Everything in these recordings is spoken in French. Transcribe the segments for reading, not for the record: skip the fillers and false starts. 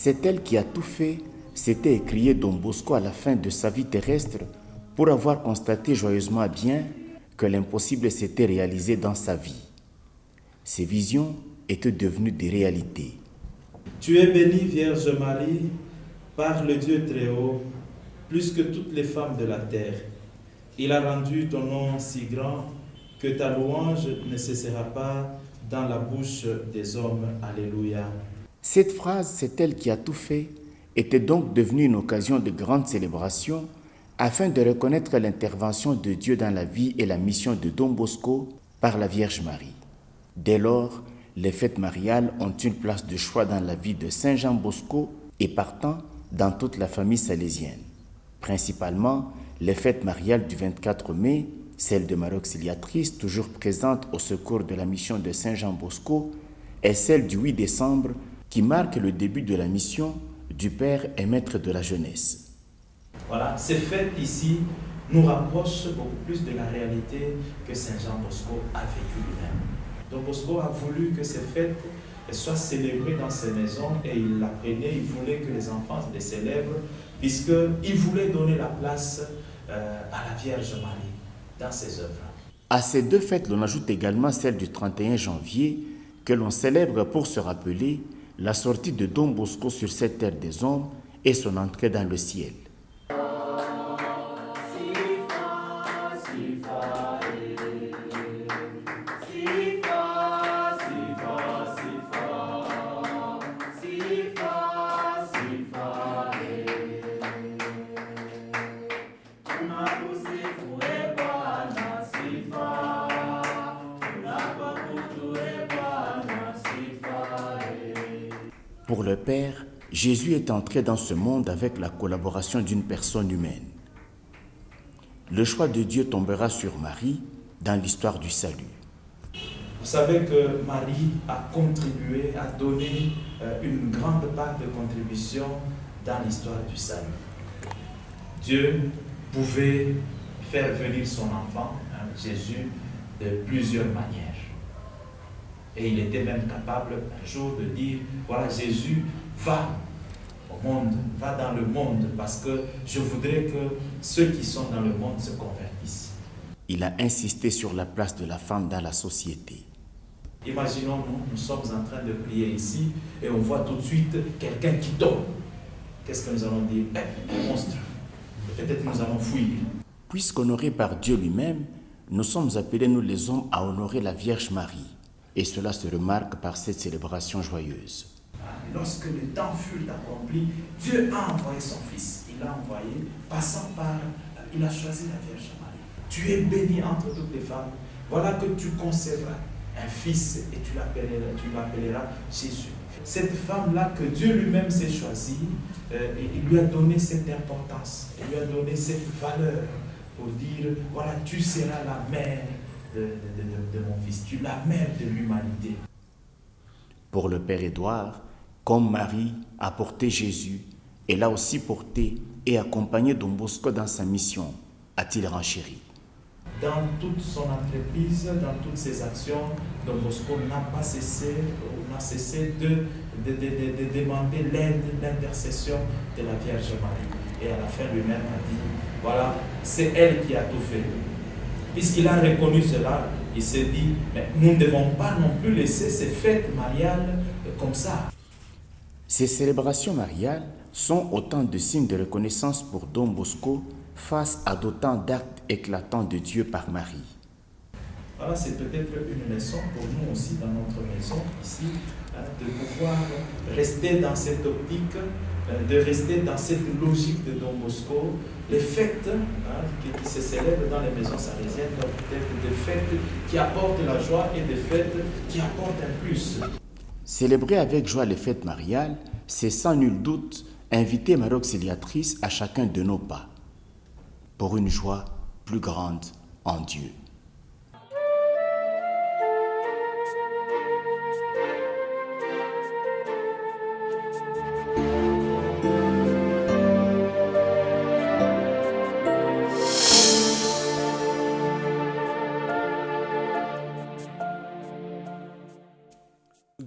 C'est elle qui a tout fait, s'était écrié Don Bosco à la fin de sa vie terrestre pour avoir constaté joyeusement bien que l'impossible s'était réalisé dans sa vie. Ses visions étaient devenues des réalités. Tu es bénie, Vierge Marie, par le Dieu très haut, plus que toutes les femmes de la terre. Il a rendu ton nom si grand que ta louange ne cessera pas dans la bouche des hommes. Alléluia. Cette phrase, c'est elle qui a tout fait, était donc devenue une occasion de grande célébration afin de reconnaître l'intervention de Dieu dans la vie et la mission de Don Bosco par la Vierge Marie. Dès lors, les fêtes mariales ont une place de choix dans la vie de Saint Jean Bosco et partant dans toute la famille salésienne. Principalement, les fêtes mariales du 24 mai, celle de Marie Auxiliatrice, toujours présente au secours de la mission de Saint Jean Bosco, et celle du 8 décembre, qui marque le début de la mission du Père et Maître de la jeunesse. Voilà, ces fêtes ici nous rapprochent beaucoup plus de la réalité que Saint Jean Bosco a vécu lui-même. Donc Bosco a voulu que ces fêtes soient célébrées dans ses maisons et il l'apprenait, il voulait que les enfants les célèbrent puisqu'il voulait donner la place à la Vierge Marie dans ses œuvres. À ces deux fêtes, l'on ajoute également celle du 31 janvier que l'on célèbre pour se rappeler la sortie de Don Bosco sur cette terre des hommes et son entrée dans le ciel. Pour le Père, Jésus est entré dans ce monde avec la collaboration d'une personne humaine. Le choix de Dieu tombera sur Marie dans l'histoire du salut. Vous savez que Marie a contribué, a donné une grande part de contribution dans l'histoire du salut. Dieu pouvait faire venir son enfant, Jésus, de plusieurs manières. Et il était même capable un jour de dire, voilà, Jésus, va au monde, va dans le monde, parce que je voudrais que ceux qui sont dans le monde se convertissent. Il a insisté sur la place de la femme dans la société. Imaginons, nous sommes en train de prier ici, et on voit tout de suite quelqu'un qui tombe. Qu'est-ce que nous allons dire? Un monstre. Peut-être nous allons fuir. Puisqu'honorés par Dieu lui-même, nous sommes appelés, nous les hommes, à honorer la Vierge Marie. Et cela se remarque par cette célébration joyeuse. Lorsque le temps fut accompli, Dieu a envoyé son Fils. Il l'a envoyé, il a choisi la Vierge Marie. Tu es bénie entre toutes les femmes. Voilà que tu concevras un fils et tu l'appelleras Jésus. Cette femme-là que Dieu lui-même s'est choisie, il lui a donné cette importance, il lui a donné cette valeur pour dire, voilà, tu seras la mère de mon fils, tu es la mère de l'humanité. Pour le Père Édouard, comme Marie a porté Jésus, elle a aussi porté et accompagné Don Bosco dans sa mission, a-t-il renchéri. Dans toute son entreprise, dans toutes ses actions, Don Bosco n'a cessé de demander l'aide, l'intercession de la Vierge Marie. Et à la fin, lui-même a dit, voilà, c'est elle qui a tout fait. Puisqu'il a reconnu cela, il s'est dit, mais nous ne devons pas non plus laisser ces fêtes mariales comme ça. Ces célébrations mariales sont autant de signes de reconnaissance pour Don Bosco face à d'autant d'actes éclatants de Dieu par Marie. Voilà, c'est peut-être une leçon pour nous aussi dans notre maison ici, de pouvoir rester dans cette optique, de rester dans cette logique de Don Bosco. Les fêtes qui se célèbrent dans les maisons salésiennes doivent être des fêtes qui apportent la joie et des fêtes qui apportent un plus. Célébrer avec joie les fêtes mariales, c'est sans nul doute inviter Marie Auxiliatrice à chacun de nos pas, pour une joie plus grande en Dieu.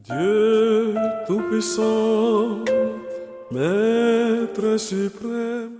Dieu Tout-Puissant, Maître suprême,